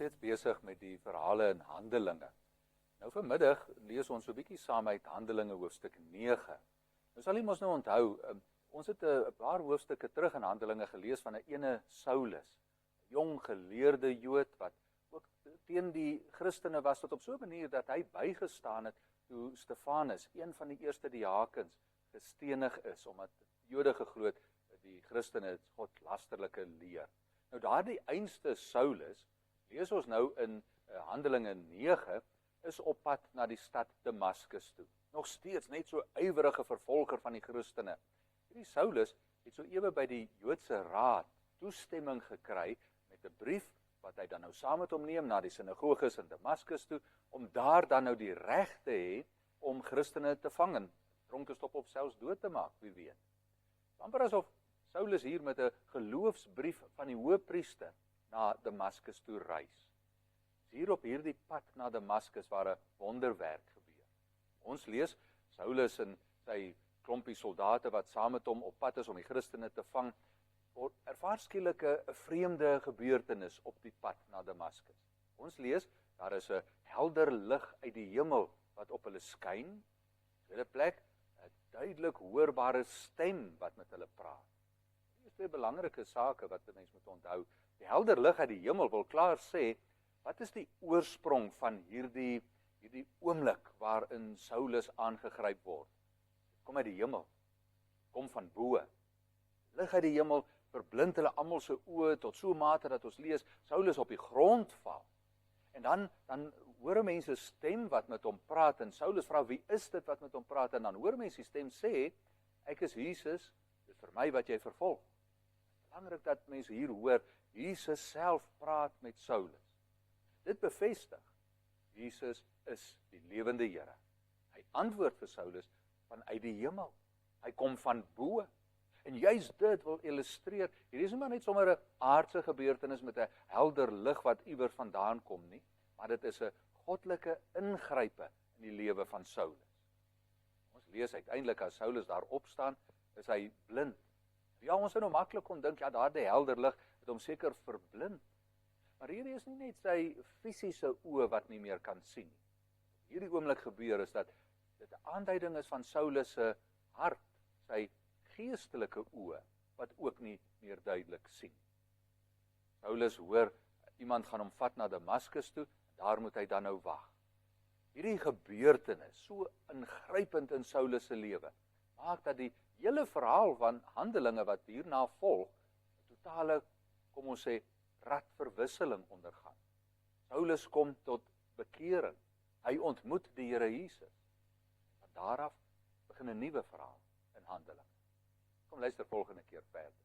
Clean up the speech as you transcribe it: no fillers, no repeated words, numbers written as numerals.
steeds besig met die verhale in Handelinge. Nou vanmiddag lees ons so 'n bietjie saam uit Handelinge hoofstuk 9. Nou sal jy mos nou onthou, ons het 'n paar hoofstukke terug in Handelinge gelees van 'n ene Saulus, 'n jong geleerde Jood wat ook teen die Christene was tot op so 'n manier dat hy bygestaan het toe Stefanus, een van die eerste diakens, gestenig is omdat Jode geglo het die Christene het God lasterlike leer. Nou daardie einste Saulus, lees ons nou in Handelinge 9, is op pad na die stad Damaskus toe. Nog steeds net so ywerige vervolger van die Christene. Hierdie Saulus het so ewe by die Joodse raad toestemming gekry met 'n brief wat hy dan nou saam met hom neem na die sinagoges in Damaskus toe, om daar dan nou die reg te hê om Christene te vang en tronk te stop of selfs dood te maak, wie weet. Amper asof Saulus hier met 'n geloofsbrief van die hoëpriester na Damaskus toe reis. Hier op hierdie pad na Damaskus waar 'n wonderwerk gebeur. Ons lees Saulus en sy klompie soldate wat saam met hom op pad is om die Christene te vang, ervaar skielik 'n vreemde gebeurtenis op die pad na Damaskus. Ons lees, daar is 'n helder lig uit die hemel wat op hulle skyn. Tweede plek, 'n duidelik hoorbare stem wat met hulle praat. Hier is twee belangrike sake wat 'n mens moet onthou. Die helder lig uit die hemel wil klaar sê, wat is die oorsprong van hierdie oomblik waarin Saulus aangegryp word? Dit kom uit die hemel, kom van bo. Lig uit die hemel verblind hulle almal se oë tot so 'n mate dat ons lees Saulus op die grond val. En dan hoor mense 'n stem wat met hom praat en Saulus vra, wie is dit wat met hom praat? En dan hoor mense die stem sê, ek is Jesus, dis vir my wat jy vervolg. Belangrik dat mense hier hoor, Jesus self praat met Saulus. Dit bevestig, Jesus is die lewende Here. Hy antwoord vir Saulus vanuit die hemel. Hy kom van bo. En juist dit wil illustreer, hier is nie maar net sommer 'n aardse gebeurtenis met 'n helder lig wat iewers vandaan kom nie, maar dit is 'n goddelike ingrype in die lewe van Saulus. Ons lees uiteindelik as Saulus daar opstaan, is hy blind. Ja, ons sou nou maklik kon dink, ja, daardie helder lig het hom seker verblind. Maar hierdie is nie net sy fisiese oë wat nie meer kan sien nie. Hierdie oomblik gebeur is dat dit 'n aanduiding is van Saulus se hart, sy geestelike oë wat ook nie meer duidelik sien. Saulus hoor iemand gaan hom vat na Damaskus toe, daar moet hy dan nou wag. Hierdie gebeurtenis, so ingrypend in Saulus se lewe, maak dat die hele verhaal van Handelinge wat hierna volg, 'n totale, kom ons sê, radverwisseling ondergaan. Saulus kom tot bekering. Hy ontmoet die Here Jesus. Van daar af begin 'n nuwe verhaal in Handelinge. Kom luister volgende keer verder.